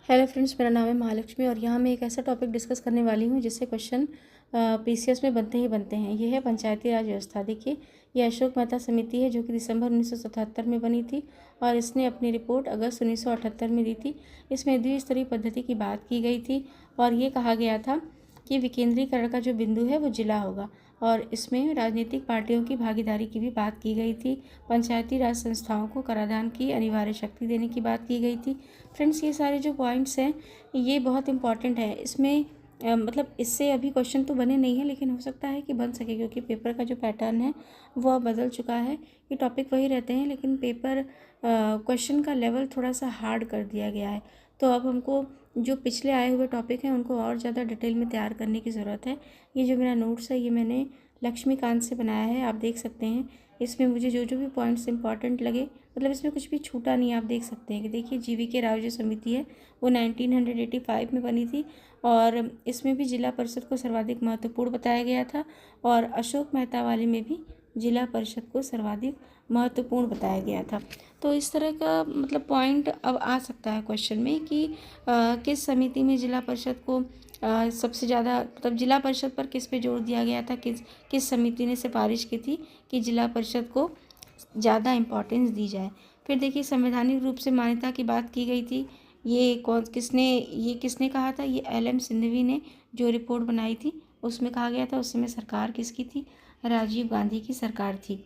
Hello friends, मेरा नाम है महालक्ष्मी और यहाँ मैं एक ऐसा टॉपिक डिस्कस करने वाली हूँ जिससे क्वेश्चन पीसीएस में बनते ही बनते हैं। ये है पंचायती राज व्यवस्था। देखिए, ये अशोक मेहता समिति है जो कि दिसंबर 1977 में बनी थी और इसने अपनी रिपोर्ट अगस्त 1978 में दी थी। इसमें द्विस्तरीय पद्धति की बात की गई थी और ये कहा गया था कि विकेंद्रीकरण का जो बिंदु है वो जिला होगा और इसमें राजनीतिक पार्टियों की भागीदारी की भी बात की गई थी। पंचायती राज संस्थाओं को कराधान की अनिवार्य शक्ति देने की बात की गई थी। फ्रेंड्स, ये सारे जो पॉइंट्स हैं ये बहुत इंपॉर्टेंट है। इसमें मतलब इससे अभी क्वेश्चन तो बने नहीं है, लेकिन हो सकता है कि बन सके क्योंकि पेपर का जो पैटर्न है वो अब बदल चुका है। ये टॉपिक वही रहते हैं लेकिन पेपर क्वेश्चन का लेवल थोड़ा सा हार्ड कर दिया गया है। तो अब हमको जो पिछले आए हुए टॉपिक हैं उनको और ज़्यादा डिटेल में तैयार करने की ज़रूरत है। ये जो मेरा नोट्स है ये मैंने लक्ष्मीकांत से बनाया है, आप देख सकते हैं। इसमें मुझे जो जो भी पॉइंट्स इंपॉर्टेंट लगे, मतलब इसमें कुछ भी छूटा नहीं, आप देख सकते हैं कि देखिए जीवीके राव जो समिति है वो 1985 में बनी थी और इसमें भी जिला परिषद को सर्वाधिक महत्वपूर्ण बताया गया था और अशोक मेहता वाले में भी जिला परिषद को सर्वाधिक महत्वपूर्ण बताया गया था। तो इस तरह का मतलब पॉइंट अब आ सकता है क्वेश्चन में कि किस समिति में जिला परिषद को सबसे ज़्यादा मतलब जिला परिषद पर किस पे जोर दिया गया था, किस समिति ने सिफारिश की थी कि जिला परिषद को ज़्यादा इम्पोर्टेंस दी जाए। फिर देखिए, संवैधानिक रूप से मान्यता की बात की गई थी। ये किसने कहा था? ये LM सिंघवी ने जो रिपोर्ट बनाई थी उसमें कहा गया था। उस समय सरकार किसकी थी? राजीव गांधी की सरकार थी।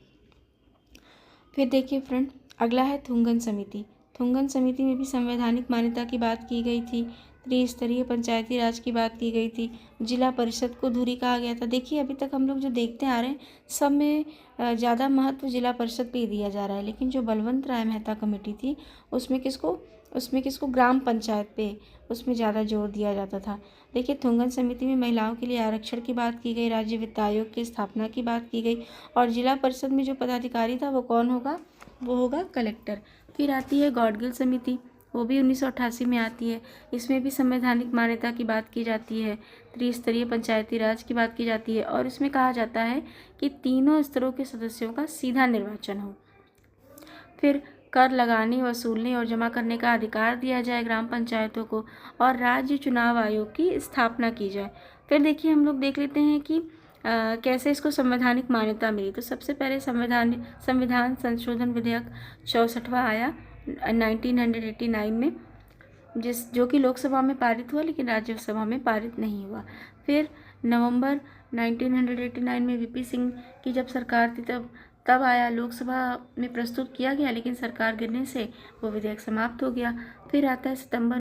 फिर देखिए फ्रेंड, अगला है थुंगन समिति। थुंगन समिति में भी संवैधानिक मान्यता की बात की गई थी, त्रिस्तरीय पंचायती राज की बात की गई थी, जिला परिषद को धुरी कहा गया था। देखिए, अभी तक हम लोग जो देखते आ रहे हैं सब में ज़्यादा महत्व जिला परिषद पे ही दिया जा रहा है, लेकिन जो बलवंत राय मेहता कमेटी थी उसमें किसको ग्राम पंचायत पे उसमें ज़्यादा जोर दिया जाता था। देखिए, थुंगन समिति में महिलाओं के लिए आरक्षण की बात की गई, राज्य वित्त आयोग की स्थापना की बात की गई और जिला परिषद में जो पदाधिकारी था वो कौन होगा? वो होगा कलेक्टर। फिर आती है गॉडगिल समिति, वो भी 1988 में आती है। इसमें भी संवैधानिक मान्यता की बात की जाती है, त्रिस्तरीय पंचायती राज की बात की जाती है और इसमें कहा जाता है कि तीनों स्तरों के सदस्यों का सीधा निर्वाचन हो। फिर कर लगाने, वसूलने और जमा करने का अधिकार दिया जाए ग्राम पंचायतों को और राज्य चुनाव आयोग की स्थापना की जाए। फिर देखिए, हम लोग देख लेते हैं कि कैसे इसको संवैधानिक मान्यता मिली। तो सबसे पहले संविधान संशोधन विधेयक 64वां आया 1989 में, जो कि लोकसभा में पारित हुआ लेकिन राज्यसभा में पारित नहीं हुआ। फिर नवंबर 1989 में VP सिंह की जब सरकार थी तब आया, लोकसभा में प्रस्तुत किया गया लेकिन सरकार गिरने से वो विधेयक समाप्त हो गया। फिर आता है सितंबर